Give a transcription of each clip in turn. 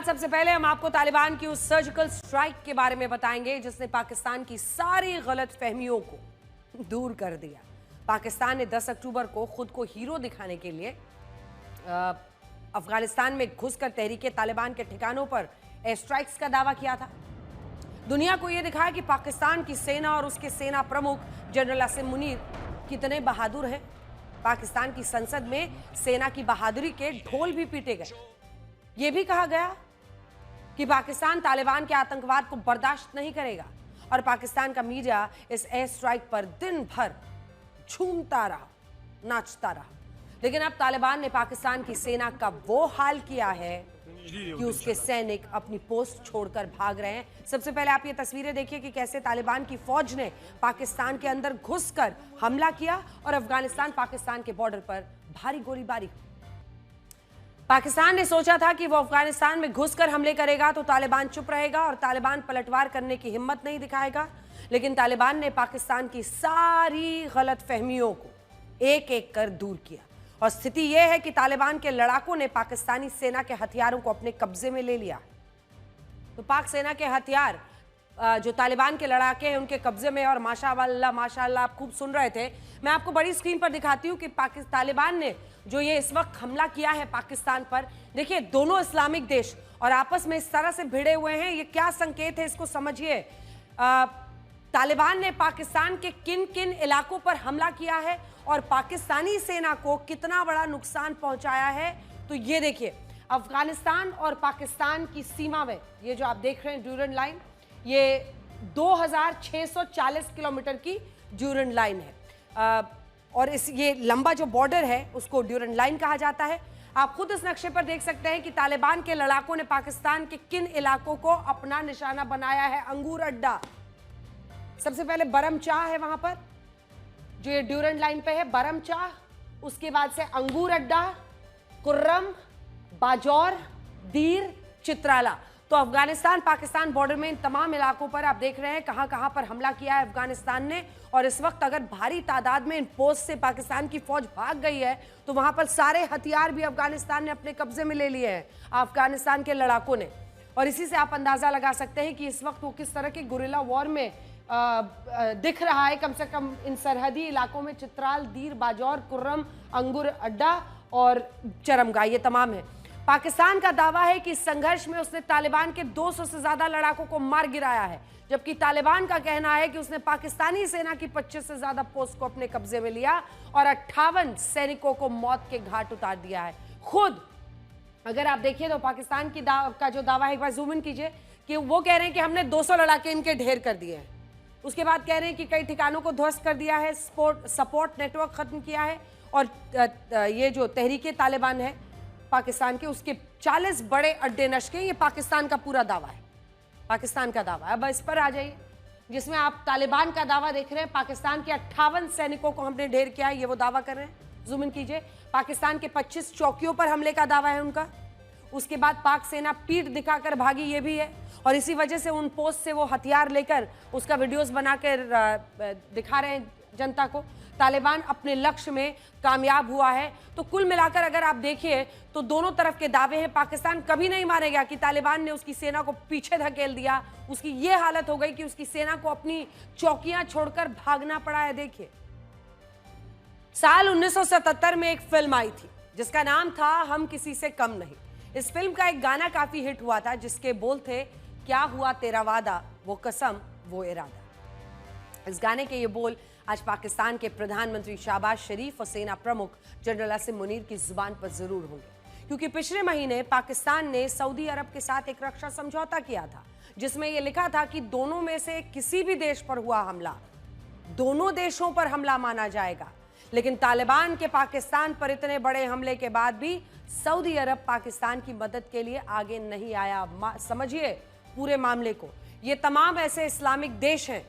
बाद सबसे पहले हम आपको तालिबान की उस सर्जिकल स्ट्राइक के बारे में बताएंगे जिसने पाकिस्तान की सारी गलत फहमियों को दूर कर दिया। पाकिस्तान ने 10 अक्टूबर को खुद को हीरो दिखाने के लिए अफगानिस्तान में घुसकर तहरीके तालिबान के ठिकानों पर एयर स्ट्राइक्स का दावा किया था। दुनिया को यह दिखाया कि पाकिस्तान की सेना और उसके सेना प्रमुख जनरल आसिम मुनीर कितने बहादुर हैं। पाकिस्तान की संसद में सेना की बहादुरी के ढोल भी पीटे गए। यह भी कहा गया कि पाकिस्तान तालिबान के आतंकवाद को बर्दाश्त नहीं करेगा और पाकिस्तान का मीडिया इस एयर स्ट्राइक पर दिन भर झूमता रहा, नाचता रहा। लेकिन अब तालिबान ने पाकिस्तान की सेना का वो हाल किया है कि उसके सैनिक अपनी पोस्ट छोड़कर भाग रहे हैं। सबसे पहले आप ये तस्वीरें देखिए कि कैसे तालिबान की फौज ने पाकिस्तान के अंदर घुसकर हमला किया और अफगानिस्तान पाकिस्तान के बॉर्डर पर भारी गोलीबारी। पाकिस्तान ने सोचा था कि वो अफगानिस्तान में घुसकर हमले करेगा तो तालिबान चुप रहेगा और तालिबान पलटवार करने की हिम्मत नहीं दिखाएगा। लेकिन तालिबान ने पाकिस्तान की सारी गलत फहमियों को एक एक कर दूर किया और स्थिति यह है कि तालिबान के लड़ाकों ने पाकिस्तानी सेना के हथियारों को अपने कब्जे में ले लिया। तो पाक सेना के हथियार जो तालिबान के लड़ाके हैं उनके कब्जे में, और माशाअल्लाह आप खूब सुन रहे थे। मैं आपको बड़ी स्क्रीन पर दिखाती हूं कि तालिबान ने जो ये इस वक्त हमला किया है पाकिस्तान पर, देखिए दोनों इस्लामिक देश और आपस में इस तरह से भिड़े हुए हैं। ये क्या संकेत है, इसको समझिए। तालिबान ने पाकिस्तान के किन किन इलाकों पर हमला किया है और पाकिस्तानी सेना को कितना बड़ा नुकसान पहुंचाया है। तो ये देखिए, अफगानिस्तान और पाकिस्तान की सीमा में ये जो आप देख रहे हैं ड्यूरेंट लाइन, ये 2640 किलोमीटर की ड्यूरेंट लाइन है और ये लंबा जो बॉर्डर है उसको ड्यूरेंट लाइन कहा जाता है। आप खुद इस नक्शे पर देख सकते हैं कि तालिबान के लड़ाकों ने पाकिस्तान के किन इलाकों को अपना निशाना बनाया है। अंगूर अड्डा, सबसे पहले बरम चाह है वहां पर जो ये ड्यूरेंट लाइन पे है, बरम चाह, उसके बाद से अंगूर अड्डा, कुर्रम, बाजौर, दीर, चित्राला। तो अफगानिस्तान पाकिस्तान बॉर्डर में इन तमाम इलाकों पर आप देख रहे हैं कहां पर हमला किया है अफगानिस्तान ने। और इस वक्त अगर भारी तादाद में इन पोस्ट से पाकिस्तान की फौज भाग गई है तो वहां पर सारे हथियार भी अफगानिस्तान ने अपने कब्जे में ले लिए हैं अफगानिस्तान के लड़ाकों ने। और इसी से आप अंदाजा लगा सकते हैं कि इस वक्त वो किस तरह के गुरिल्ला वॉर में दिख रहा है। कम से कम इन सरहदी इलाकों में चित्राल, दीर, बाजौर, कुर्रम, अंगूर अड्डा और चरमगाह, ये तमाम है। पाकिस्तान का दावा है कि इस संघर्ष में उसने तालिबान के 200 से ज्यादा लड़ाकों को मार गिराया है, जबकि तालिबान का कहना है कि उसने पाकिस्तानी सेना की 25 से ज्यादा पोस्ट को अपने कब्जे में लिया और 58 सैनिकों को मौत के घाट उतार दिया है। खुद अगर आप देखिए तो पाकिस्तान की का जो दावा है, एक बार जूम इन कीजिए, कि वो कह रहे हैं कि हमने 200 लड़ाके इनके ढेर कर दिए हैं। उसके बाद कह रहे हैं कि कई ठिकानों को ध्वस्त कर दिया है, सपोर्ट नेटवर्क खत्म किया है और ये जो तहरीके तालिबान है पाकिस्तान के, उसके 40 बड़े अड्डे नष्ट किए। ये पाकिस्तान का पूरा दावा है, पाकिस्तान का दावा है। अब इस पर आ जाइए जिसमें आप तालिबान का दावा देख रहे हैं, पाकिस्तान के 58 सैनिकों को हमने ढेर किया है, ये वो दावा कर रहे हैं। जूम इन कीजिए, पाकिस्तान के 25 चौकियों पर हमले का दावा है उनका। उसके बाद पाक सेना पीठ दिखाकर भागी, ये भी है। और इसी वजह से उन पोस्ट से वो हथियार लेकर उसका वीडियोस बनाकर दिखा रहे हैं जनता को। तालिबान अपने लक्ष्य में कामयाब हुआ है। तो कुल मिलाकर अगर आप देखिए तो दोनों तरफ के दावे हैं। पाकिस्तान कभी नहीं मानेगा कि तालिबान ने उसकी सेना को पीछे धकेल दिया। उसकी ये हालत हो गई कि उसकी सेना को अपनी चौकियां छोड़कर भागना पड़ा है। देखिए, साल 1977 में एक फिल्म आई थी जिसका नाम था हम किसी से कम नहीं। इस फिल्म का एक गाना काफी हिट हुआ था जिसके बोल थे, क्या हुआ तेरा वादा, वो कसम वो इरादा। इस गाने के ये बोल आज पाकिस्तान के प्रधानमंत्री शहबाज शरीफ और सेना प्रमुख जनरल आसिम मुनीर की जुबान पर जरूर होंगे, क्योंकि पिछले महीने पाकिस्तान ने सऊदी अरब के साथ एक रक्षा समझौता किया था जिसमें यह लिखा था कि दोनों में से किसी भी देश पर हुआ हमला दोनों देशों पर हमला माना जाएगा। लेकिन तालिबान के पाकिस्तान पर इतने बड़े हमले के बाद भी सऊदी अरब पाकिस्तान की मदद के लिए आगे नहीं आया। समझिए पूरे मामले को। ये तमाम ऐसे इस्लामिक देश हैं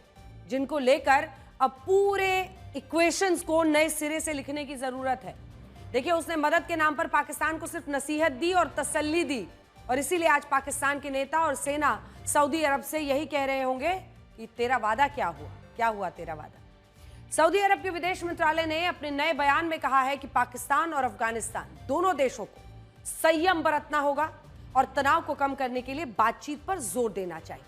जिनको लेकर अब पूरे इक्वेशंस को नए सिरे से लिखने की जरूरत है। देखिए, उसने मदद के नाम पर पाकिस्तान को सिर्फ नसीहत दी और तसल्ली दी, और इसीलिए आज पाकिस्तान के नेता और सेना सऊदी अरब से यही कह रहे होंगे कि तेरा वादा क्या हुआ तेरा वादा। सऊदी अरब के विदेश मंत्रालय ने अपने नए बयान में कहा है कि पाकिस्तान और अफगानिस्तान दोनों देशों को संयम बरतना होगा और तनाव को कम करने के लिए बातचीत पर जोर देना चाहिए।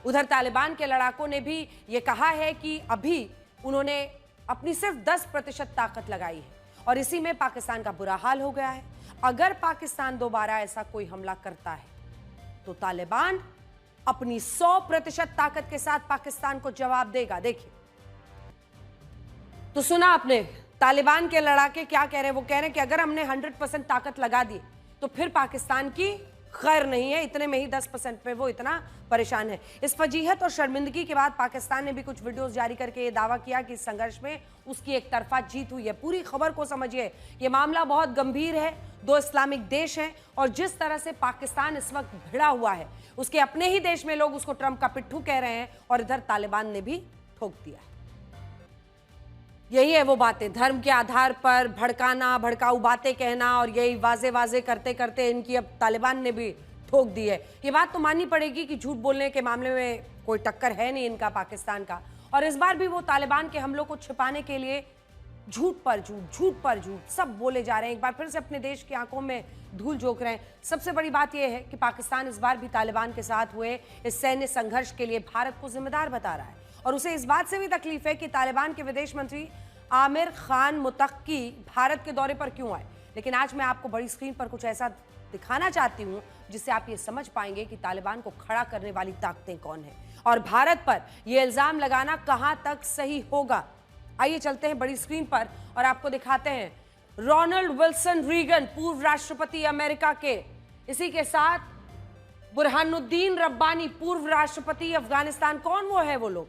उधर तालिबान के लड़ाकों ने भी ये कहा है कि अभी उन्होंने अपनी सिर्फ 10% ताकत लगाई है और इसी में पाकिस्तान का बुरा हाल हो गया है। अगर पाकिस्तान दोबारा ऐसा कोई हमला करता है तो तालिबान अपनी 100% ताकत के साथ पाकिस्तान को जवाब देगा। देखिए, तो सुना आपने तालिबान के लड़ाके क्या कह रहे हैं। वो कह रहे हैं कि अगर हमने 100% ताकत लगा दी तो फिर पाकिस्तान की खैर नहीं है, इतने में ही 10% पे वो इतना परेशान है। इस फजीहत और शर्मिंदगी के बाद पाकिस्तान ने भी कुछ वीडियोस जारी करके ये दावा किया कि इस संघर्ष में उसकी एक तरफा जीत हुई है। पूरी खबर को समझिए, ये मामला बहुत गंभीर है। दो इस्लामिक देश हैं और जिस तरह से पाकिस्तान इस वक्त भिड़ा हुआ है, उसके अपने ही देश में लोग उसको ट्रंप का पिट्ठू कह रहे हैं और इधर तालिबान ने भी ठोक दिया है। यही है वो बातें, धर्म के आधार पर भड़काना, भड़काऊ बातें कहना, और यही वाजे वाजे करते करते इनकी अब तालिबान ने भी ठोक दी है। ये बात तो माननी पड़ेगी कि झूठ बोलने के मामले में कोई टक्कर है नहीं इनका पाकिस्तान का, और इस बार भी वो तालिबान के हमलों को छिपाने के लिए झूठ पर झूठ सब बोले जा रहे हैं। एक बार फिर से अपने देश की आंखों में धूल झोंक रहे हैं। सबसे बड़ी बात यह है कि पाकिस्तान इस बार भी तालिबान के साथ हुए इस सैन्य संघर्ष के लिए भारत को जिम्मेदार बता रहा है, और उसे इस बात से भी तकलीफ है कि तालिबान के विदेश मंत्री आमिर खान मुतक्की भारत के दौरे पर क्यों आए। लेकिन आज मैं आपको बड़ी स्क्रीन पर कुछ ऐसा दिखाना चाहती हूं जिससे आप ये समझ पाएंगे कि तालिबान को खड़ा करने वाली ताकतें कौन है और भारत पर यह इल्जाम लगाना कहां तक सही होगा। आइए चलते हैं बड़ी स्क्रीन पर और आपको दिखाते हैं रोनाल्ड विल्सन रीगन, पूर्व राष्ट्रपति अमेरिका के, इसी के साथ बुरहानुद्दीन रब्बानी, पूर्व राष्ट्रपति अफगानिस्तान। कौन वो है वो लोग?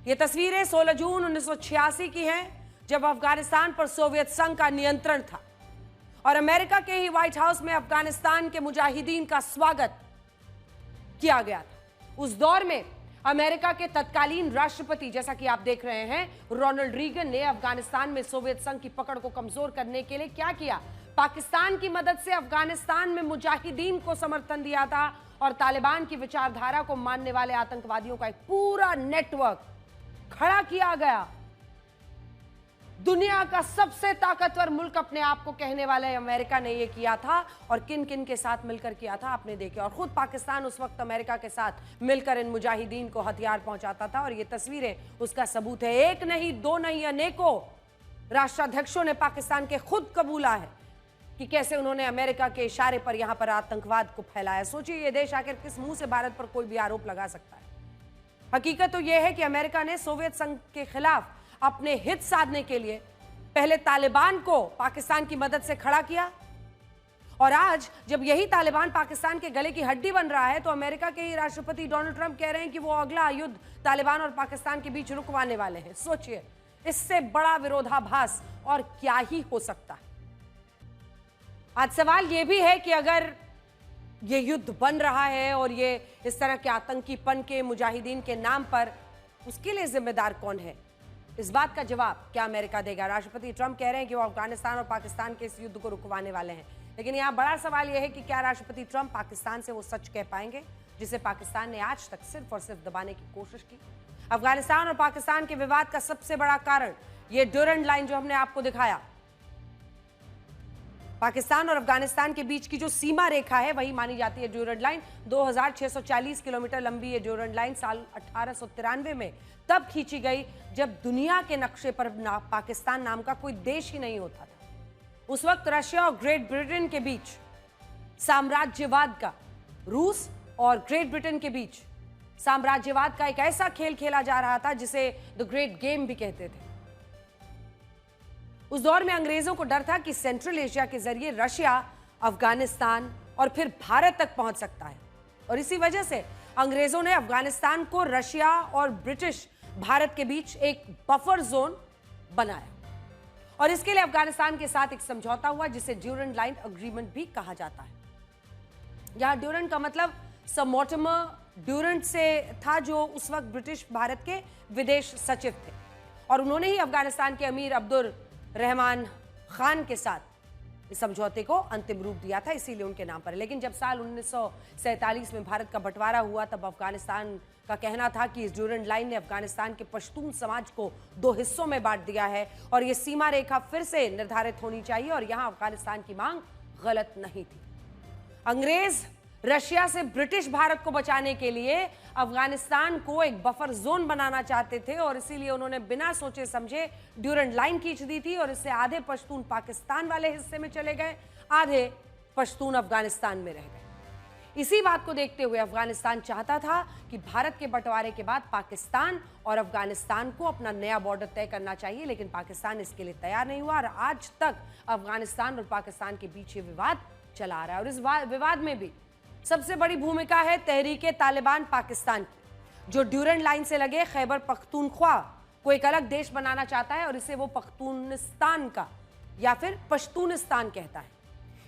ये तस्वीरें 16 जून 1986 की हैं जब अफगानिस्तान पर सोवियत संघ का नियंत्रण था और अमेरिका के ही व्हाइट हाउस में अफगानिस्तान के मुजाहिदीन का स्वागत किया गया था। उस दौर में अमेरिका के तत्कालीन राष्ट्रपति, जैसा कि आप देख रहे हैं, रोनाल्ड रीगन ने अफगानिस्तान में सोवियत संघ की पकड़ को कमजोर करने के लिए क्या किया? पाकिस्तान की मदद से अफगानिस्तान में मुजाहिदीन को समर्थन दिया था और तालिबान की विचारधारा को मानने वाले आतंकवादियों का एक पूरा नेटवर्क खड़ा किया गया। दुनिया का सबसे ताकतवर मुल्क अपने आप को कहने वाले अमेरिका ने यह किया था, और किन किन के साथ मिलकर किया था आपने देखा। और खुद पाकिस्तान उस वक्त अमेरिका के साथ मिलकर इन मुजाहिदीन को हथियार पहुंचाता था, और ये तस्वीरें उसका सबूत है। एक नहीं, दो नहीं, अनेकों राष्ट्राध्यक्षों ने पाकिस्तान के खुद कबूला है कि कैसे उन्होंने अमेरिका के इशारे पर यहां पर आतंकवाद को फैलाया। सोचिए, ये देश आखिर किस मुंह से भारत पर कोई भी आरोप लगा सकता है। हकीकत तो यह है कि अमेरिका ने सोवियत संघ के खिलाफ अपने हित साधने के लिए पहले तालिबान को पाकिस्तान की मदद से खड़ा किया, और आज जब यही तालिबान पाकिस्तान के गले की हड्डी बन रहा है तो अमेरिका के ही राष्ट्रपति डोनाल्ड ट्रंप कह रहे हैं कि वो अगला युद्ध तालिबान और पाकिस्तान के बीच रुकवाने वाले हैं। सोचिए, इससे बड़ा विरोधाभास और क्या ही हो सकता है। आज सवाल यह भी है कि अगर ये युद्ध बन रहा है और ये इस तरह के आतंकीपन के, मुजाहिदीन के नाम पर, उसके लिए जिम्मेदार कौन है? इस बात का जवाब क्या अमेरिका देगा? राष्ट्रपति ट्रंप कह रहे हैं कि वो अफगानिस्तान और पाकिस्तान के इस युद्ध को रुकवाने वाले हैं, लेकिन यहाँ बड़ा सवाल यह है कि क्या राष्ट्रपति ट्रंप पाकिस्तान से वो सच कह पाएंगे जिसे पाकिस्तान ने आज तक सिर्फ और सिर्फ दबाने की कोशिश की। अफगानिस्तान और पाकिस्तान के विवाद का सबसे बड़ा कारण ये ड्यूरेंट लाइन जो हमने आपको दिखाया, पाकिस्तान और अफगानिस्तान के बीच की जो सीमा रेखा है वही मानी जाती है ड्यूरेंट लाइन। 2640 किलोमीटर लंबी ये ड्यूरेंट लाइन साल 1893 में तब खींची गई जब दुनिया के नक्शे पर पाकिस्तान नाम का कोई देश ही नहीं होता था। उस वक्त रशिया और ग्रेट ब्रिटेन के बीच साम्राज्यवाद का, रूस और ग्रेट ब्रिटेन के बीच साम्राज्यवाद का एक ऐसा खेल खेला जा रहा था जिसे द ग्रेट गेम भी कहते थे। उस दौर में अंग्रेजों को डर था कि सेंट्रल एशिया के जरिए रशिया, अफगानिस्तान और फिर भारत तक पहुंच सकता है, और इसी वजह से अंग्रेजों ने अफगानिस्तान को रशिया और ब्रिटिश भारत के बीच एक बफर जोन बनाया, और इसके लिए अफगानिस्तान के साथ एक समझौता हुआ जिसे ड्यूरेंट लाइन एग्रीमेंट भी कहा जाता है। यहां ड्यूरेंट का मतलब सर मोर्टिमर ड्यूरेंट से था, जो उस वक्त ब्रिटिश भारत के विदेश सचिव थे, और उन्होंने ही अफगानिस्तान के अमीर अब्दुल रहमान खान के साथ इस समझौते को अंतिम रूप दिया था, इसीलिए उनके नाम पर। लेकिन जब साल 1947 में भारत का बंटवारा हुआ तब अफगानिस्तान का कहना था कि इस ड्यूरेंट लाइन ने अफगानिस्तान के पश्तून समाज को दो हिस्सों में बांट दिया है और यह सीमा रेखा फिर से निर्धारित होनी चाहिए, और यहां अफगानिस्तान की मांग गलत नहीं थी। अंग्रेज रशिया से ब्रिटिश भारत को बचाने के लिए अफगानिस्तान को एक बफर जोन बनाना चाहते थे और इसीलिए उन्होंने बिना सोचे समझे ड्यूरेंट लाइन खींच दी थी और इससे आधे पश्तून पाकिस्तान वाले हिस्से में चले गए, आधे पश्तून अफगानिस्तान में रह गए। इसी बात को देखते हुए अफगानिस्तान चाहता था कि भारत के बंटवारे के बाद पाकिस्तान और अफगानिस्तान को अपना नया बॉर्डर तय करना चाहिए, लेकिन पाकिस्तान इसके लिए तैयार नहीं हुआ और आज तक अफगानिस्तान और पाकिस्तान के बीच ये विवाद चला आ रहा है। और इस विवाद में भी सबसे बड़ी भूमिका है तहरीके तालिबान पाकिस्तान की, जो ड्यूरेंट लाइन से लगे खैबर पख्तूनख्वा को एक अलग देश बनाना चाहता है और इसे वो पख्तूनिस्तान का या फिर पश्तूनिस्तान कहता है।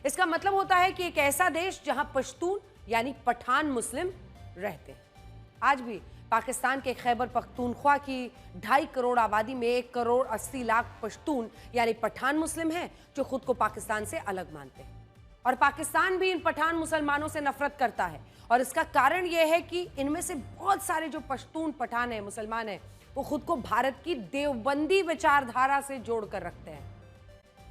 इसका मतलब होता है कि एक ऐसा देश जहां पश्तून यानी पठान मुस्लिम रहते हैं। आज भी पाकिस्तान के खैबर पख्तूनख्वा की 2.5 करोड़ आबादी में 1 करोड़ 80 लाख पश्तून यानी पठान मुस्लिम हैं जो खुद को पाकिस्तान से अलग मानते हैं। और पाकिस्तान भी इन पठान मुसलमानों से नफरत करता है और इसका कारण यह है कि इनमें से बहुत सारे जो पश्तून पठान हैं, मुसलमान हैं, वो खुद को भारत की देवबंदी विचारधारा से जोड़कर रखते हैं।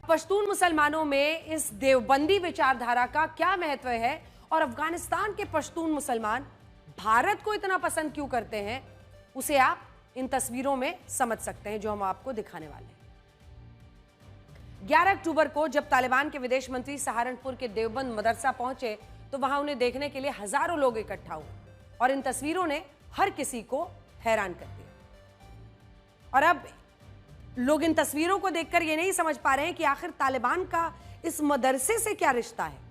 पश्तून मुसलमानों में इस देवबंदी विचारधारा का क्या महत्व है और अफगानिस्तान के पश्तून मुसलमान भारत को इतना पसंद क्यों करते हैं, उसे आप इन तस्वीरों में समझ सकते हैं जो हम आपको दिखाने वाले हैं। 11 अक्टूबर को जब तालिबान के विदेश मंत्री सहारनपुर के देवबंद मदरसा पहुंचे तो वहां उन्हें देखने के लिए हजारों लोग इकट्ठा हुए और इन तस्वीरों ने हर किसी को हैरान कर दिया। और अब लोग इन तस्वीरों को देखकर ये नहीं समझ पा रहे हैं कि आखिर तालिबान का इस मदरसे से क्या रिश्ता है।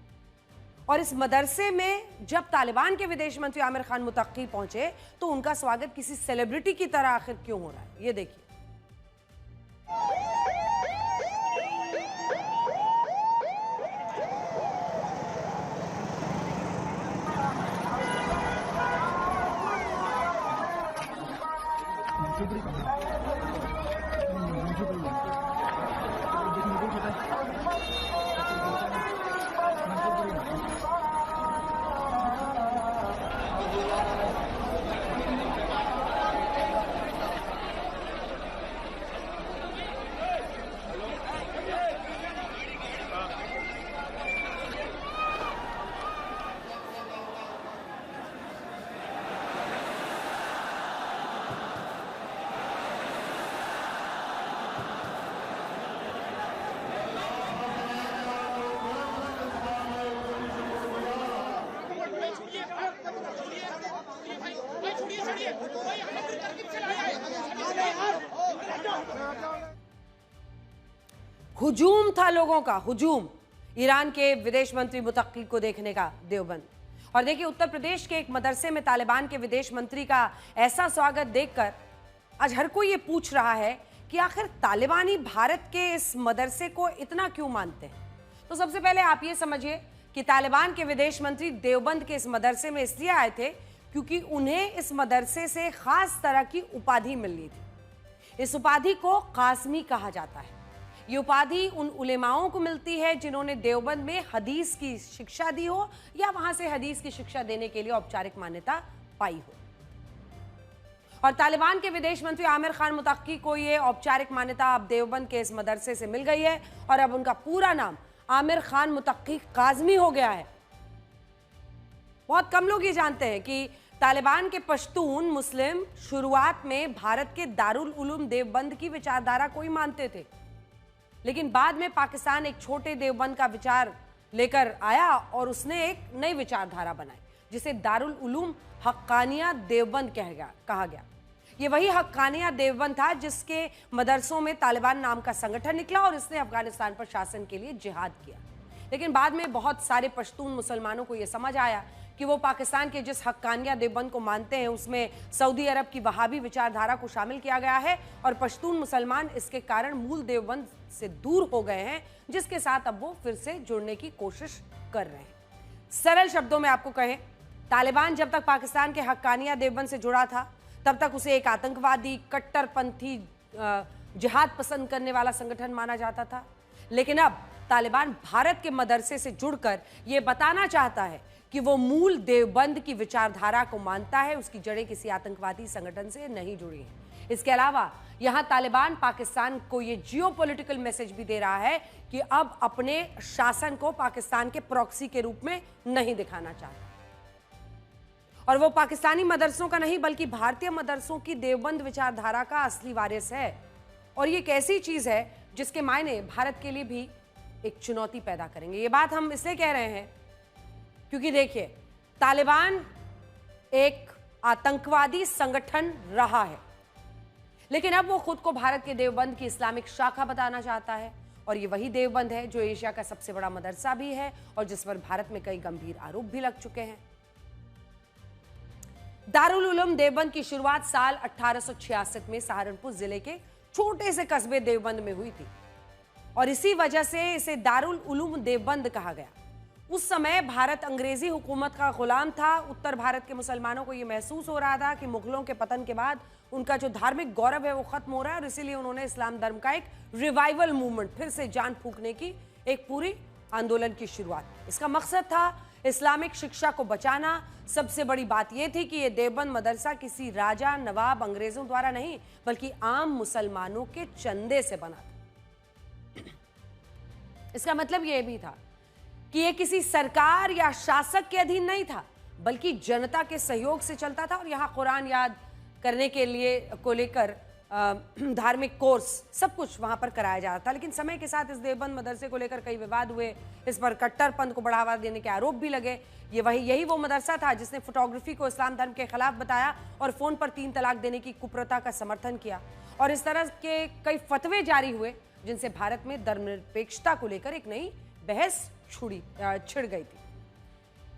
और इस मदरसे में जब तालिबान के विदेश मंत्री आमिर खान मुतक्की पहुंचे तो उनका स्वागत किसी सेलिब्रिटी की तरह आखिर क्यों हो रहा है, ये देखिए। हुजूम था लोगों का, हुजूम ईरान के विदेश मंत्री मुतक्की को देखने का देवबंद। और देखिए उत्तर प्रदेश के एक मदरसे में तालिबान के विदेश मंत्री का ऐसा स्वागत देखकर आज हर कोई ये पूछ रहा है कि आखिर तालिबानी भारत के इस मदरसे को इतना क्यों मानते हैं। तो सबसे पहले आप ये समझिए कि तालिबान के विदेश मंत्री देवबंद के इस मदरसे में इसलिए आए थे क्योंकि उन्हें इस मदरसे से खास तरह की उपाधि मिलनी थी। इस उपाधि को कासमी कहा जाता है। ये उपाधि उन उलेमाओं को मिलती है जिन्होंने देवबंद में हदीस की शिक्षा दी हो या वहां से हदीस की शिक्षा देने के लिए औपचारिक मान्यता पाई हो। और तालिबान के विदेश मंत्री आमिर खान मुतक्की को ये औपचारिक मान्यता अब देवबंद के इस मदरसे से मिल गई है और अब उनका पूरा नाम आमिर खान मुतक्की काज़मी हो गया है। बहुत कम लोग ये जानते हैं कि तालिबान के पश्तून मुस्लिम शुरुआत में भारत के दारुल उलूम देवबंद की विचारधारा को ही मानते थे, लेकिन बाद में पाकिस्तान एक छोटे देवबंद का विचार लेकर आया और उसने एक नई विचारधारा बनाई जिसे दारुल उलूम हक्कानिया देवबंद कहा गया। ये वही हक्कानिया देवबंद था जिसके मदरसों में तालिबान नाम का संगठन निकला और इसने अफगानिस्तान पर शासन के लिए जिहाद किया। लेकिन बाद में बहुत सारे पश्तून मुसलमानों को यह समझ आया कि वो पाकिस्तान के जिस हक्कानिया देवबंद को मानते हैं उसमें सऊदी अरब की वहाबी विचारधारा को शामिल किया गया है और पश्तून मुसलमान इसके कारण मूल देवबंद से दूर हो गए हैं, जिसके साथ अब वो फिर से जुड़ने की कोशिश कर रहे हैं। सरल शब्दों में आपको कहें, तालिबान जब तक पाकिस्तान के हक्कानिया देवबंद से जुड़ा था तब तक उसे एक आतंकवादी, कट्टरपंथी, जिहाद पसंद करने वाला संगठन माना जाता था। लेकिन अब तालिबान भारत के मदरसे से जुड़कर यह बताना चाहता है कि वो मूल देवबंद की विचारधारा को मानता है, उसकी जड़ें किसी आतंकवादी संगठन से नहीं जुड़ी हैं। इसके अलावा यहां तालिबान पाकिस्तान को ये जियोपॉलिटिकल मैसेज भी दे रहा है कि अब अपने शासन को पाकिस्तान के प्रॉक्सी के रूप में नहीं दिखाना चाहता। और वो पाकिस्तानी मदरसों का नहीं बल्कि भारतीय मदरसों की देवबंद विचारधारा का असली वारिस है। और ये एक ऐसी चीज है जिसके मायने भारत के लिए भी एक चुनौती पैदा करेंगे। ये बात हम इसलिए कह रहे हैं क्योंकि देखिए, तालिबान एक आतंकवादी संगठन रहा है, लेकिन अब वो खुद को भारत के देवबंद की इस्लामिक शाखा बताना चाहता है। और ये वही देवबंद है जो एशिया का सबसे बड़ा मदरसा भी है और जिस पर भारत में कई गंभीर आरोप भी लग चुके हैं। दारुल उलूम देवबंद की शुरुआत साल 1866 में सहारनपुर जिले के छोटे से कस्बे देवबंद में हुई थी और इसी वजह से इसे दारुल उलूम देवबंद कहा गया। उस समय भारत अंग्रेजी हुकूमत का गुलाम था। उत्तर भारत के मुसलमानों को यह महसूस हो रहा था कि मुगलों के पतन के बाद उनका जो धार्मिक गौरव है वो खत्म हो रहा है और इसीलिए उन्होंने इस्लाम धर्म का एक रिवाइवल मूवमेंट, फिर से जान फूंकने की एक पूरी आंदोलन की शुरुआत। इसका मकसद था इस्लामिक शिक्षा को बचाना। सबसे बड़ी बात यह थी कि यह देवबंद मदरसा किसी राजा, नवाब, अंग्रेजों द्वारा नहीं बल्कि आम मुसलमानों के चंदे से बना था। इसका मतलब यह भी था कि यह किसी सरकार या शासक के अधीन नहीं था बल्कि जनता के सहयोग से चलता था। और यहाँ कुरान याद करने के लिए को लेकर धार्मिक कोर्स सब कुछ वहां पर कराया जा रहा था। लेकिन समय के साथ इस देवबंद मदरसे को लेकर कई विवाद हुए, इस पर कट्टरपंथ को बढ़ावा देने के आरोप भी लगे। यही वो मदरसा था जिसने फोटोग्राफी को इस्लाम धर्म के खिलाफ बताया और फोन पर 3 तलाक देने की कुप्रथा का समर्थन किया। और इस तरह के कई फतवे जारी हुए जिनसे भारत में धर्मनिरपेक्षता को लेकर एक नई बहस छिड़ गई थी।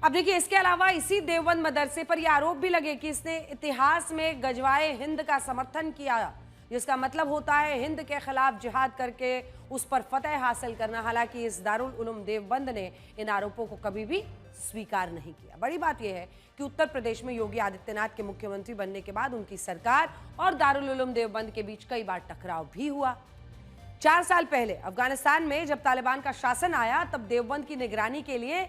अब देखिए, इसके अलावा इसी देवबंद मदरसे पर यह आरोप भी लगे कि इसने इतिहास में गजवाए हिंद का समर्थन किया, जिसका मतलब होता है हिंद के खिलाफ जिहाद करके उस पर फतह हासिल करना। हालांकि इस दारुल उलूम देवबंद ने इन आरोपों को कभी भी स्वीकार नहीं किया। बड़ी बात यह है कि उत्तर प्रदेश में योगी आदित्यनाथ के मुख्यमंत्री बनने के बाद उनकी सरकार और दारुल उलूम देवबंद के बीच कई बार टकराव भी हुआ। 4 साल पहले अफगानिस्तान में जब तालिबान का शासन आया तब देवबंद की निगरानी के लिए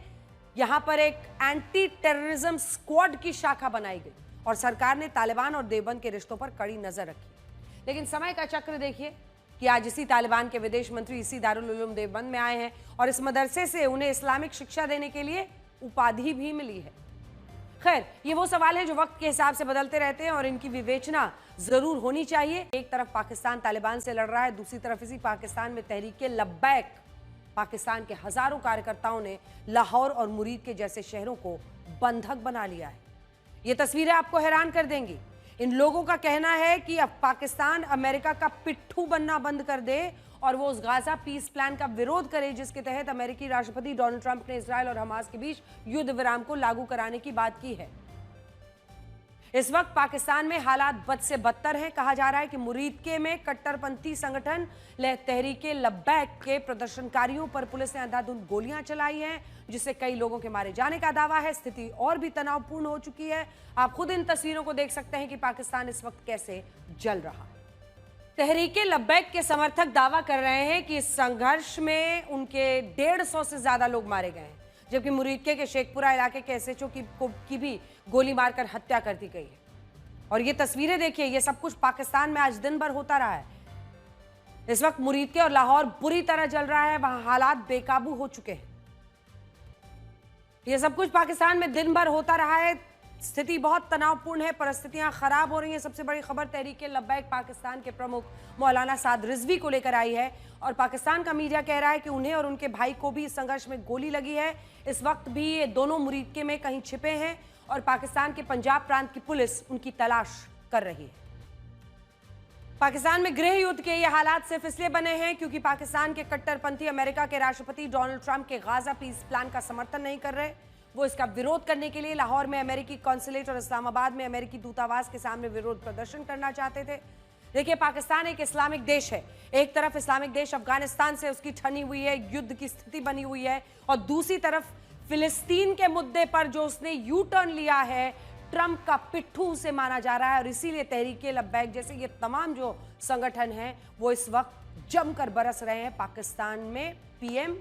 यहां पर एक एंटी टेररिज्म स्क्वाड की शाखा बनाई गई और सरकार ने तालिबान और देवबंद के रिश्तों पर कड़ी नजर रखी। लेकिन समय का चक्र देखिए कि आज इसी तालिबान के विदेश मंत्री इसी दारुल उलूम देवबंद में आए हैं और इस मदरसे से उन्हें इस्लामिक शिक्षा देने के लिए उपाधि भी मिली है। खैर, ये वो सवाल है जो वक्त के हिसाब से बदलते रहते हैं और इनकी विवेचना जरूर होनी चाहिए। एक तरफ पाकिस्तान तालिबान से लड़ रहा है, दूसरी तरफ इसी पाकिस्तान में तहरीके लब्बैक पाकिस्तान के हजारों कार्यकर्ताओं ने लाहौर और मुरीद के जैसे शहरों को बंधक बना लिया है। ये तस्वीरें आपको हैरान कर देंगी। इन लोगों का कहना है कि अब पाकिस्तान अमेरिका का पिट्ठू बनना बंद कर दे और वो उस गाजा पीस प्लान का विरोध करे जिसके तहत अमेरिकी राष्ट्रपति डोनाल्ड ट्रंप ने इजरायल और हमास के बीच युद्ध विराम को लागू कराने की बात की है। इस वक्त पाकिस्तान में हालात बद से बदतर हैं। कहा जा रहा है कि मुरीदके में कट्टरपंथी संगठन तहरीके लब्बैक के प्रदर्शनकारियों पर पुलिस ने अंधाधुंध गोलियां चलाई हैं जिससे कई लोगों के मारे जाने का दावा है। स्थिति और भी तनावपूर्ण हो चुकी है। आप खुद इन तस्वीरों को देख सकते हैं कि पाकिस्तान इस वक्त कैसे जल रहा है। तहरीके लब्बैक के समर्थक दावा कर रहे हैं कि इस संघर्ष में उनके 150 से ज्यादा लोग मारे गए हैं, जबकि मुरीदके के शेखपुरा इलाके के एसएचओ की भी गोली मारकर हत्या कर दी गई है। और ये तस्वीरें देखिए, ये सब कुछ पाकिस्तान में आज दिन भर होता रहा है। इस वक्त मुरीदके और लाहौर बुरी तरह जल रहा है, वहां हालात बेकाबू हो चुके हैं। ये सब कुछ पाकिस्तान में दिन भर होता रहा है। स्थिति बहुत तनावपूर्ण है, परिस्थितियां खराब हो रही हैं। सबसे बड़ी खबर तहरीके लब्बैक पाकिस्तान के प्रमुख मौलाना साद रिजवी को लेकर आई है और पाकिस्तान का मीडिया कह रहा है कि उन्हें और उनके भाई को भी इस संघर्ष में गोली लगी है। इस वक्त भी ये दोनों मुरीदके में कहीं छिपे हैं और पाकिस्तान के पंजाब प्रांत की पुलिस उनकी तलाश कर रही है। पाकिस्तान में गृह युद्ध के ये हालात सिर्फ इसलिए बने हैं क्योंकि पाकिस्तान के कट्टरपंथी अमेरिका के राष्ट्रपति डोनाल्ड ट्रंप के गाजा पीस प्लान का समर्थन नहीं कर रहे। वो इसका विरोध करने के लिए लाहौर में अमेरिकी कॉन्सुलेट और इस्लामाबाद में अमेरिकी दूतावास के सामने विरोध प्रदर्शन करना चाहते थे। देखिए, पाकिस्तान एक इस्लामिक देश है। एक तरफ इस्लामिक देश अफगानिस्तान से उसकी ठनी हुई है, युद्ध की स्थिति बनी हुई है, और दूसरी तरफ फिलिस्तीन के मुद्दे पर जो उसने यू टर्न लिया है, ट्रंप का पिट्ठू उसे माना जा रहा है। और इसीलिए तहरीके लब्बैक जैसे ये तमाम जो संगठन हैं वो इस वक्त जमकर बरस रहे हैं पाकिस्तान में पीएम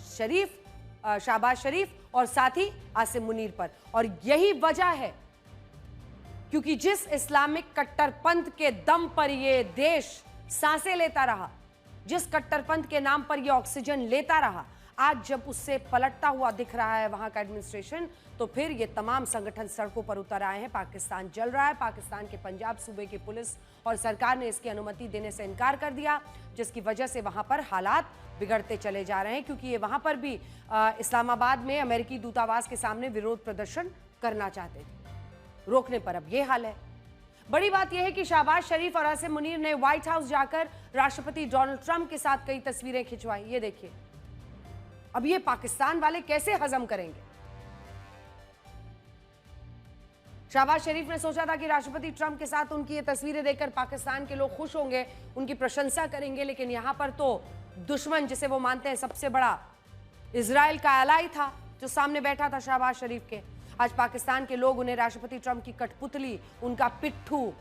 शरीफ, शहबाज शरीफ और साथ ही आसिम मुनीर पर। और यही वजह है क्योंकि जिस इस्लामिक कट्टरपंथ के दम पर ये देश सांसें लेता रहा, जिस कट्टरपंथ के नाम पर ये ऑक्सीजन लेता रहा, आज जब उससे पलटता हुआ दिख रहा है वहां का एडमिनिस्ट्रेशन, तो फिर ये तमाम संगठन सड़कों पर उतर आए हैं। पाकिस्तान जल रहा है। पाकिस्तान के पंजाब सूबे की पुलिस और सरकार ने इसकी अनुमति देने से इनकार कर दिया, जिसकी वजह से वहां पर हालात बिगड़ते चले जा रहे हैं, क्योंकि ये वहां पर भी इस्लामाबाद में अमेरिकी दूतावास के सामने विरोध प्रदर्शन करना चाहते थे। रोकने पर अब ये हाल है। बड़ी बात यह है कि शहबाज शरीफ और आसिम मुनीर ने व्हाइट हाउस जाकर राष्ट्रपति डोनाल्ड ट्रंप के साथ कई तस्वीरें खिंचवाई। ये देखिए, अब ये पाकिस्तान वाले कैसे हजम करेंगे। शहबाज शरीफ ने सोचा था कि राष्ट्रपति ट्रंप के साथ उनकी ये तस्वीरें देखकर पाकिस्तान के लोग खुश होंगे, उनकी प्रशंसा करेंगे, लेकिन यहां पर तो दुश्मन जिसे वो मानते हैं सबसे बड़ा इजराइल का एलाई था जो सामने बैठा था शहबाज शरीफ के। आज पाकिस्तान के लोग उन्हें राष्ट्रपति ट्रंप की कठपुतली, उनका पिट्ठू,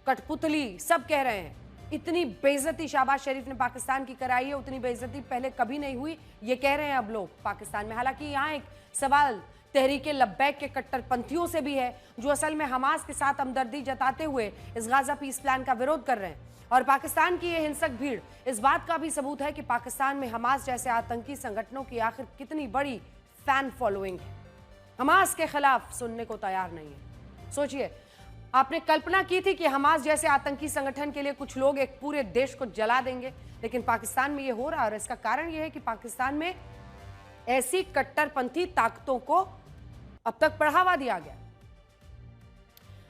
कठपुतली सब कह रहे हैं। इतनी बेइज्जती शहबाज शरीफ ने पाकिस्तान की कराई है, उतनी बेइज्जती पहले कभी नहीं हुई, ये कह रहे हैं अब लोग पाकिस्तान में। हालांकि यहाँ एक सवाल तहरीके लब्बैक के कट्टरपंथियों से भी है, जो असल में हमास के साथ हमदर्दी जताते हुए इस गाजा पीस प्लान का विरोध कर रहे हैं। और पाकिस्तान की ये हिंसक भीड़ इस बात का भी सबूत है कि पाकिस्तान में हमास जैसे आतंकी संगठनों की आखिर कितनी बड़ी फैन फॉलोइंग है। हमास के खिलाफ सुनने को तैयार नहीं है। सोचिए, आपने कल्पना की थी कि हमास जैसे आतंकी संगठन के लिए कुछ लोग एक पूरे देश को जला देंगे, लेकिन पाकिस्तान में यह हो रहा है। और इसका कारण यह है कि पाकिस्तान में ऐसी कट्टरपंथी ताकतों को अब तक बढ़ावा दिया गया।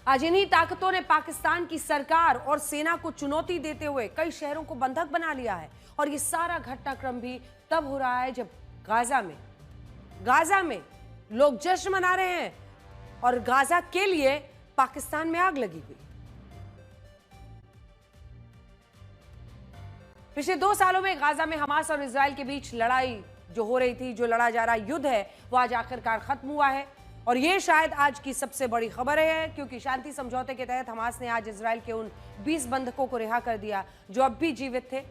आज इन्हीं ताकतों ने पाकिस्तान की सरकार और सेना को चुनौती देते हुए कई शहरों को बंधक बना लिया है। और ये सारा घटनाक्रम भी तब हो रहा है जब गाजा में लोग जश्न मना रहे हैं और गाजा के लिए पाकिस्तान में आग लगी हुई। पिछले 2 सालों में गाजा में हमास और इजराइल के बीच लड़ाई जो हो रही थी, जो लड़ा जा रहा युद्ध है, वो आज आखिरकार खत्म हुआ है। और ये शायद आज की सबसे बड़ी खबर है, क्योंकि शांति समझौते के तहत हमास ने आज इजराइल के उन 20 बंधकों को रिहा कर दिया जो अब भी जीवित थे,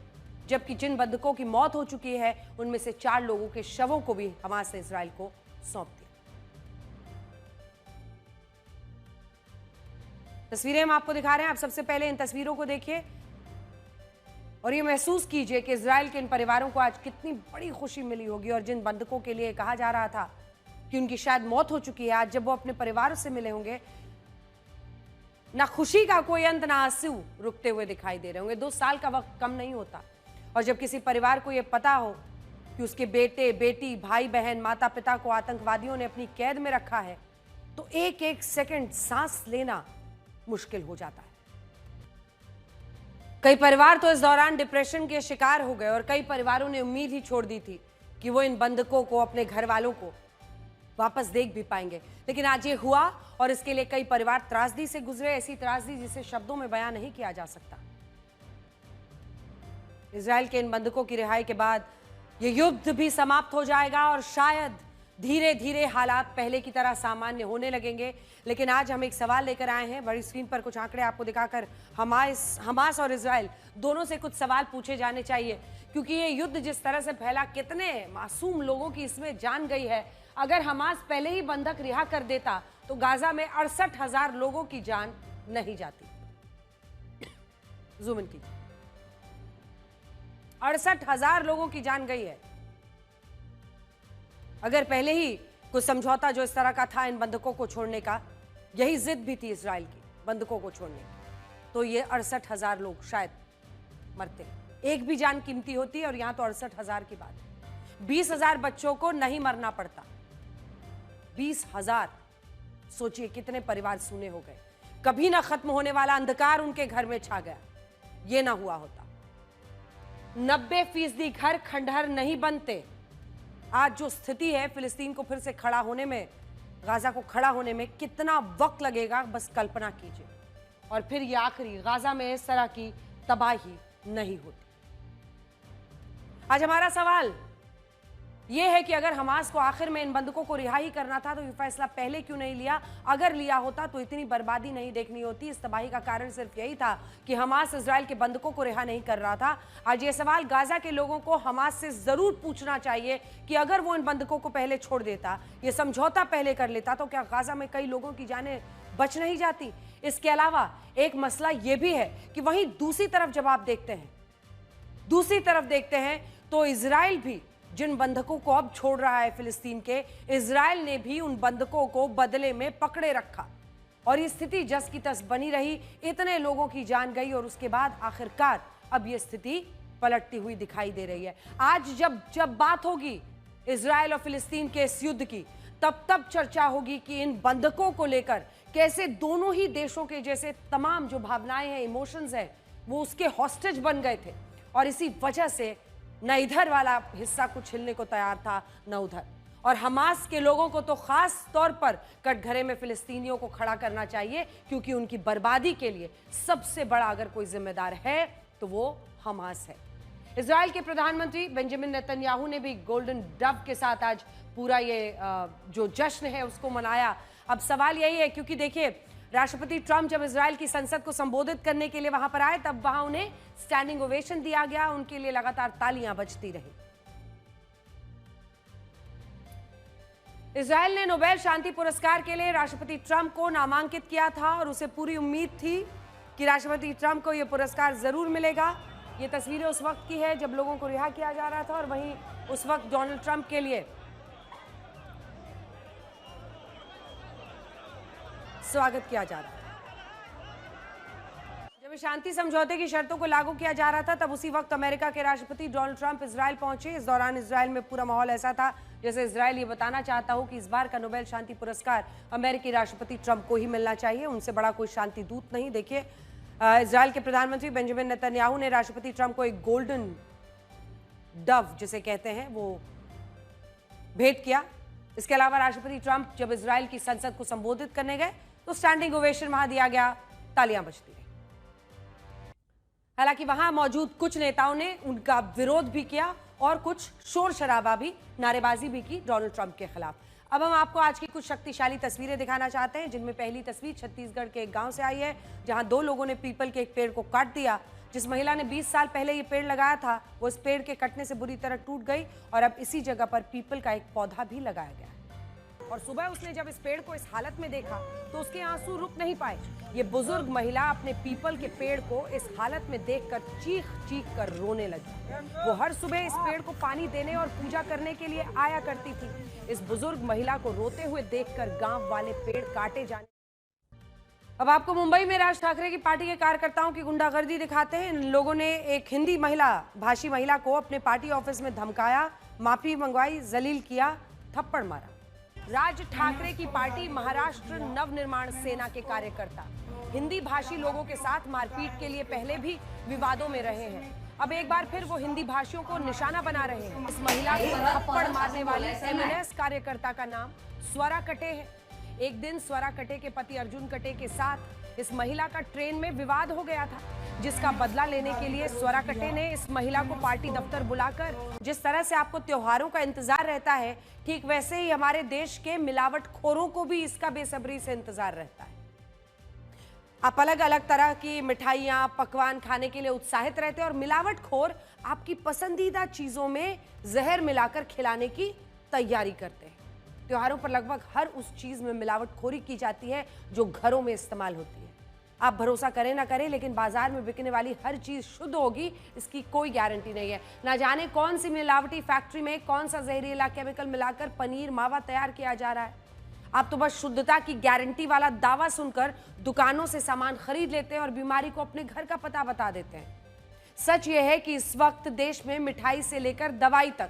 जबकि जिन बंधकों की मौत हो चुकी है उनमें से 4 लोगों के शवों को भी हमास ने इजराइल को सौंप दिया। तस्वीरें हम आपको दिखा रहे हैं। आप सबसे पहले इन तस्वीरों को देखिए और ये महसूस कीजिए कि इजराइल के इन परिवारों को आज कितनी बड़ी खुशी मिली होगी। और जिन बंधकों के लिए कहा जा रहा था कि उनकी शायद मौत हो चुकी है, आज जब वो अपने परिवार से मिले होंगे, ना खुशी का कोई अंत, ना आंसू रुकते हुए दिखाई दे रहे होंगे। 2 साल का वक्त कम नहीं होता। और जब किसी परिवार को यह पता हो कि उसके बेटे, बेटी, भाई बहन, माता पिता को आतंकवादियों ने अपनी कैद में रखा है, तो एक एक सेकंड सांस लेना मुश्किल हो जाता है। कई परिवार तो इस दौरान डिप्रेशन के शिकार हो गए और कई परिवारों ने उम्मीद ही छोड़ दी थी कि वो इन बंधकों को, अपने घर वालों को वापस देख भी पाएंगे। लेकिन आज ये हुआ और इसके लिए कई परिवार त्रासदी से गुजरे, ऐसी त्रासदी जिसे शब्दों में बयां नहीं किया जा सकता। इजराइल के इन बंधकों की रिहाई के बाद ये युद्ध भी समाप्त हो जाएगा और शायद धीरे धीरे हालात पहले की तरह सामान्य होने लगेंगे। लेकिन आज हम एक सवाल लेकर आए हैं। बड़ी स्क्रीन पर कुछ आंकड़े आपको दिखाकर हमास और इजराइल दोनों से कुछ सवाल पूछे जाने चाहिए, क्योंकि ये युद्ध जिस तरह से फैला, कितने मासूम लोगों की इसमें जान गई है। अगर हमास पहले ही बंधक रिहा कर देता तो गाजा में 68,000 लोगों की जान नहीं जाती। जूम इन कीजिए, 68,000 लोगों की जान गई है। अगर पहले ही कुछ समझौता जो इस तरह का था इन बंधकों को छोड़ने का, यही जिद भी थी इजराइल की बंधकों को छोड़ने की, तो ये 68,000 लोग शायद मरते। एक भी जान कीमती होती और यहां तो 68,000 की बात है। 20,000 बच्चों को नहीं मरना पड़ता। 20,000, सोचिए कितने परिवार सूने हो गए। कभी ना खत्म होने वाला अंधकार उनके घर में छा गया। ये ना हुआ होता, 90% घर खंडहर नहीं बनते। आज जो स्थिति है फिलिस्तीन को फिर से खड़ा होने में, गाजा को खड़ा होने में कितना वक्त लगेगा, बस कल्पना कीजिए। और फिर ये आखिरी गाजा में इस तरह की तबाही नहीं होती। आज हमारा सवाल यह है कि अगर हमास को आखिर में इन बंधकों को रिहाई करना था तो ये फैसला पहले क्यों नहीं लिया? अगर लिया होता तो इतनी बर्बादी नहीं देखनी होती। इस तबाही का कारण सिर्फ यही था कि हमास इजराइल के बंधकों को रिहा नहीं कर रहा था। आज ये सवाल गाजा के लोगों को हमास से जरूर पूछना चाहिए कि अगर वो इन बंधकों को पहले छोड़ देता, ये समझौता पहले कर लेता, तो क्या गाजा में कई लोगों की जानें बच नहीं जाती? इसके अलावा एक मसला यह भी है कि वहीं दूसरी तरफ जब आप देखते हैं, तो इजराइल भी जिन बंधकों को अब छोड़ रहा है फिलिस्तीन के, इजराइल ने भी उन बंधकों को बदले में पकड़े रखा और ये स्थिति जस की तस बनी रही। इतने लोगों की जान गई और उसके बाद आखिरकार अब ये स्थिति पलटती हुई दिखाई दे रही है। आज जब बात होगी इजराइल और फिलिस्तीन के इस युद्ध की, तब चर्चा होगी कि इन बंधकों को लेकर कैसे दोनों ही देशों के जैसे तमाम जो भावनाएं हैं, इमोशंस हैं, वो उसके हॉस्टेज बन गए थे और इसी वजह से न इधर वाला हिस्सा कुछ हिलने को तैयार था न उधर। और हमास के लोगों को तो खास तौर पर कटघरे में फिलिस्तीनियों को खड़ा करना चाहिए, क्योंकि उनकी बर्बादी के लिए सबसे बड़ा अगर कोई जिम्मेदार है तो वो हमास है। इजराइल के प्रधानमंत्री बेंजामिन नेतन्याहू ने भी गोल्डन डव के साथ आज पूरा ये जो जश्न है उसको मनाया। अब सवाल यही है, क्योंकि देखिए राष्ट्रपति ट्रंप जब इजराइल की संसद को संबोधित करने के लिए वहां पर आए, तब वहां उन्हें स्टैंडिंग ओवेशन दिया गया, उनके लिए लगातार तालियां बजती रही। इजराइल ने नोबेल शांति पुरस्कार के लिए राष्ट्रपति ट्रंप को नामांकित किया था और उसे पूरी उम्मीद थी कि राष्ट्रपति ट्रंप को यह पुरस्कार जरूर मिलेगा। ये तस्वीरें उस वक्त की है जब लोगों को रिहा किया जा रहा था और वहीं उस वक्त डोनाल्ड ट्रंप के लिए स्वागत किया जा रहा था। जब शांति समझौते की शर्तों को लागू किया जा रहा था, तब उसी वक्त अमेरिका के राष्ट्रपति डोनाल्ड ट्रंप इजराइल पहुंचे। इस दौरान इजराइल में पूरा माहौल ऐसा था जैसे इजराइल ये बताना चाहता हो कि इस बार का नोबेल शांति पुरस्कार अमेरिकी राष्ट्रपति ट्रंप को ही मिलना चाहिए, उनसे बड़ा कोई शांति दूत नहीं। देखिए इजराइल के प्रधानमंत्री बेंजामिन नेतन्याहू ने राष्ट्रपति ट्रंप को एक गोल्डन डव जिसे कहते हैं वो भेंट किया। इसके अलावा राष्ट्रपति ट्रंप जब इजराइल की संसद को संबोधित करने गए तो स्टैंडिंग ओवेशन वहां दिया गया, तालियां बजती रही। हालांकि वहां मौजूद कुछ नेताओं ने उनका विरोध भी किया और कुछ शोर शराबा भी, नारेबाजी भी की डोनाल्ड ट्रंप के खिलाफ। अब हम आपको आज की कुछ शक्तिशाली तस्वीरें दिखाना चाहते हैं, जिनमें पहली तस्वीर छत्तीसगढ़ के एक गांव से आई है, जहां दो लोगों ने पीपल के एक पेड़ को काट दिया। जिस महिला ने 20 साल पहले ये पेड़ लगाया था, वो इस पेड़ के कटने से बुरी तरह टूट गई और अब इसी जगह पर पीपल का एक पौधा भी लगाया गया है। और सुबह उसने जब इस पेड़ को इस हालत में देखा तो उसके आंसू रुक नहीं पाए। ये बुजुर्ग महिला अपने पीपल के पेड़ को इस हालत में देखकर चीख चीख कर रोने लगी। वो हर सुबह इस पेड़ को पानी देने और पूजा करने के लिए आया करती थी। इस बुजुर्ग महिला को रोते हुए देखकर गांव वाले पेड़ काटे जाने। अब आपको मुंबई में राज ठाकरे की पार्टी के कार्यकर्ताओं की गुंडागर्दी दिखाते हैं। इन लोगों ने एक हिंदी भाषी महिला को अपने पार्टी ऑफिस में धमकाया, माफी मंगवाई, जलील किया, थप्पड़ मारा। राज ठाकरे की पार्टी महाराष्ट्र नवनिर्माण सेना के कार्यकर्ता हिंदी भाषी लोगों के साथ मारपीट के लिए पहले भी विवादों में रहे हैं। अब एक बार फिर वो हिंदी भाषियों को निशाना बना रहे हैं। इस महिला को थप्पड़ मारने वाली एमएनएस कार्यकर्ता का नाम स्वरा कटे है। एक दिन स्वरा कटे के पति अर्जुन कटे के साथ इस महिला का ट्रेन में विवाद हो गया था, जिसका बदला लेने के लिए स्वरा कटे ने इस महिला को पार्टी दफ्तर बुलाकर, जिस तरह से आपको त्योहारों का इंतजार रहता है, ठीक वैसे ही हमारे देश के मिलावटखोरों को भी इसका बेसब्री से इंतजार रहता है। आप अलग अलग तरह की मिठाइयां, पकवान खाने के लिए उत्साहित रहते हैं और मिलावटखोर आपकी पसंदीदा चीजों में जहर मिलाकर खिलाने की तैयारी करते हैं। त्योहारों पर लगभग हर उस चीज में मिलावटखोरी की जाती है जो घरों में इस्तेमाल होती है। आप भरोसा करें ना करें, लेकिन बाजार में बिकने वाली हर चीज शुद्ध होगी इसकी कोई गारंटी नहीं है। ना जाने कौन सी मिलावटी फैक्ट्री में कौन सा जहरीला केमिकल मिलाकर पनीर, मावा तैयार किया जा रहा है। आप तो बस शुद्धता की गारंटी वाला दावा सुनकर दुकानों से सामान खरीद लेते हैं और बीमारी को अपने घर का पता बता देते हैं। सच यह है कि इस वक्त देश में मिठाई से लेकर दवाई तक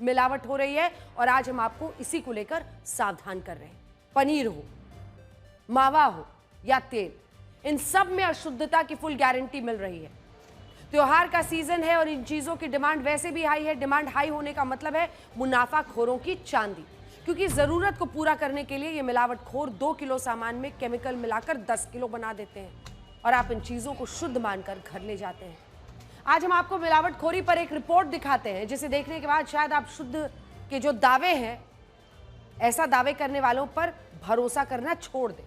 मिलावट हो रही है और आज हम आपको इसी को लेकर सावधान कर रहे हैं। पनीर हो, मावा हो या तेल, इन सब में अशुद्धता की फुल गारंटी मिल रही है। त्योहार का सीजन है और इन चीजों की डिमांड वैसे भी हाई है। डिमांड हाई होने का मतलब है मुनाफाखोरों की चांदी, क्योंकि जरूरत को पूरा करने के लिए ये मिलावटखोर 2 किलो सामान में केमिकल मिलाकर 10 किलो बना देते हैं और आप इन चीजों को शुद्ध मानकर घर ले जाते हैं। आज हम आपको मिलावटखोरी पर एक रिपोर्ट दिखाते हैं, जिसे देखने के बाद शायद आप शुद्ध के जो दावे हैं, ऐसा दावे करने वालों पर भरोसा करना छोड़ दें।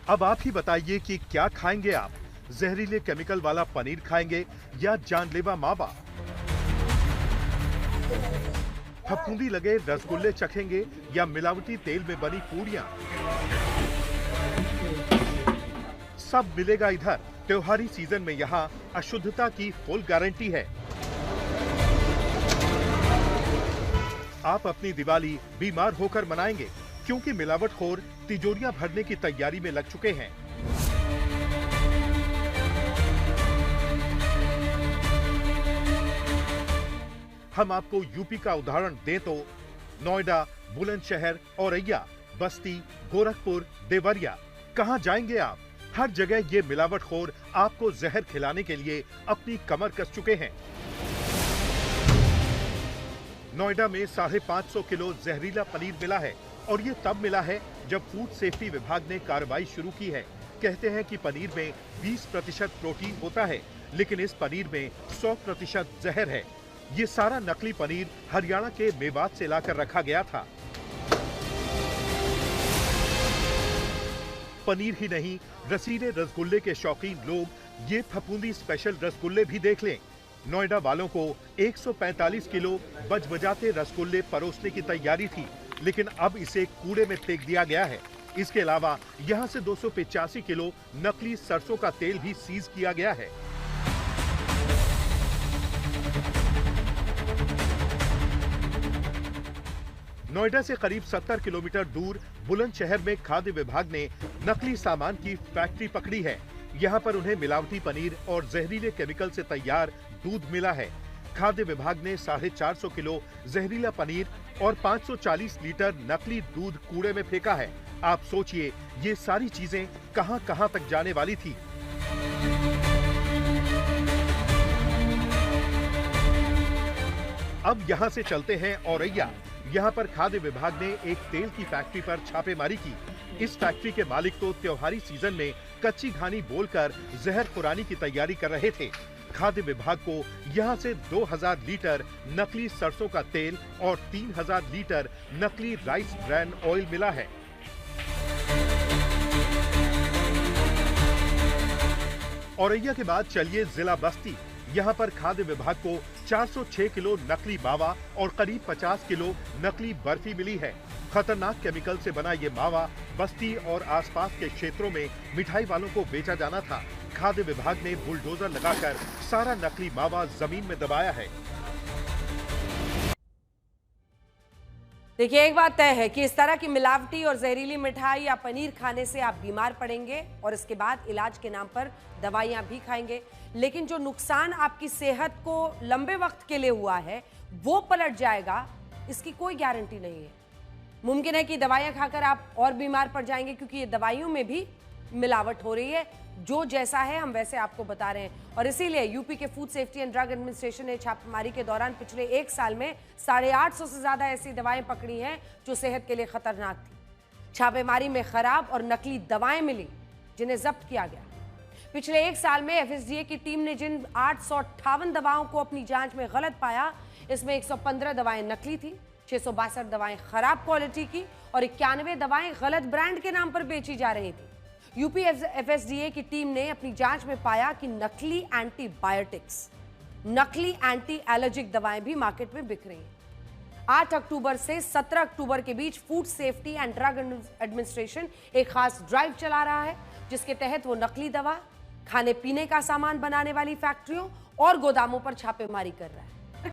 अब आप ही बताइए कि क्या खाएंगे आप, जहरीले केमिकल वाला पनीर खाएंगे या जानलेवा मावा। फफूंदी लगे रसगुल्ले चखेंगे या मिलावटी तेल में बनी पूड़ियां, सब मिलेगा इधर। त्योहारी सीजन में यहाँ अशुद्धता की फुल गारंटी है। आप अपनी दिवाली बीमार होकर मनाएंगे, क्योंकि मिलावटखोर तिजोरियां भरने की तैयारी में लग चुके हैं। हम आपको यूपी का उदाहरण दें तो नोएडा, बुलंदशहर, औरैया, बस्ती, गोरखपुर, देवरिया, कहां जाएंगे आप? हर जगह ये मिलावटखोर आपको जहर खिलाने के लिए अपनी कमर कस चुके हैं। नोएडा में 550 किलो जहरीला पनीर मिला है, और ये तब मिला है जब फूड सेफ्टी विभाग ने कार्रवाई शुरू की है। कहते हैं कि पनीर में 20% प्रोटीन होता है, लेकिन इस पनीर में 100% जहर है। ये सारा नकली पनीर हरियाणा के मेवात से लाकर रखा गया था। पनीर ही नहीं, रसीले रसगुल्ले के शौकीन लोग ये फफूंदी स्पेशल रसगुल्ले भी देख लें। नोएडा वालों को 145 किलो बजबजाते रसगुल्ले परोसने की तैयारी थी, लेकिन अब इसे कूड़े में फेंक दिया गया है। इसके अलावा यहां से 285 किलो नकली सरसों का तेल भी सीज किया गया है। नोएडा से करीब 70 किलोमीटर दूर बुलंदशहर में खाद्य विभाग ने नकली सामान की फैक्ट्री पकड़ी है। यहाँ पर उन्हें मिलावटी पनीर और जहरीले केमिकल से तैयार दूध मिला है। खाद्य विभाग ने 450 किलो जहरीला पनीर और 540 लीटर नकली दूध कूड़े में फेंका है। आप सोचिए, ये सारी चीजें कहां-कहां तक जाने वाली थी। अब यहां से चलते हैं औरैया। यहाँ पर खाद्य विभाग ने एक तेल की फैक्ट्री पर छापेमारी की। इस फैक्ट्री के मालिक तो त्योहारी सीजन में कच्ची घानी बोलकर जहर खुरानी की तैयारी कर रहे थे। खाद्य विभाग को यहाँ से 2000 लीटर नकली सरसों का तेल और 3000 लीटर नकली राइस ब्रांड ऑयल मिला है। औरैया के बाद चलिए जिला बस्ती। यहाँ पर खाद्य विभाग को 406 किलो नकली मावा और करीब 50 किलो नकली बर्फी मिली है। खतरनाक केमिकल से बना ये मावा बस्ती और आसपास के क्षेत्रों में मिठाई वालों को बेचा जाना था। खाद्य विभाग ने बुलडोजर लगाकर सारा नकली मावा जमीन में दबाया है। देखिए, एक बात तय है कि इस तरह की मिलावटी और जहरीली मिठाई या पनीर खाने से आप बीमार पड़ेंगे और इसके बाद इलाज के नाम पर दवाइयां भी खाएंगे, लेकिन जो नुकसान आपकी सेहत को लंबे वक्त के लिए हुआ है वो पलट जाएगा, इसकी कोई गारंटी नहीं है। मुमकिन है कि दवाइयां खाकर आप और बीमार पड़ जाएंगे, क्योंकि ये दवाइयों में भी मिलावट हो रही है। जो जैसा है हम वैसे आपको बता रहे हैं, और इसीलिए यूपी के food safety and drug administration ने छापेमारी के दौरान पिछले 1 साल में 850 से ज्यादा ऐसी दवाएं पकड़ी हैं जो सेहत के लिए खतरनाक थी। छापेमारी में खराब और नकली दवाएं मिली, जिन्हें जब्त किया गया। पिछले 1 साल में एफएसडीए की टीम ने जिन 858 दवाओं को अपनी जांच में गलत पाया, इसमें 115 दवाएं नकली थी, 662 दवाएं खराब क्वालिटी की और 91 दवाएं गलत ब्रांड के नाम पर बेची जा रही थी। यूपी एफएसडीए की टीम ने अपनी जांच में पाया कि नकली एंटीबायोटिक्स, नकली एंटी एलर्जिक दवाएं भी मार्केट में बिक रही हैं। 8 अक्टूबर से 17 अक्टूबर के बीच food safety and drug administration एक खास ड्राइव चला रहा है, जिसके तहत वो नकली दवा, खाने पीने का सामान बनाने वाली फैक्ट्रियों और गोदामों पर छापेमारी कर रहा है।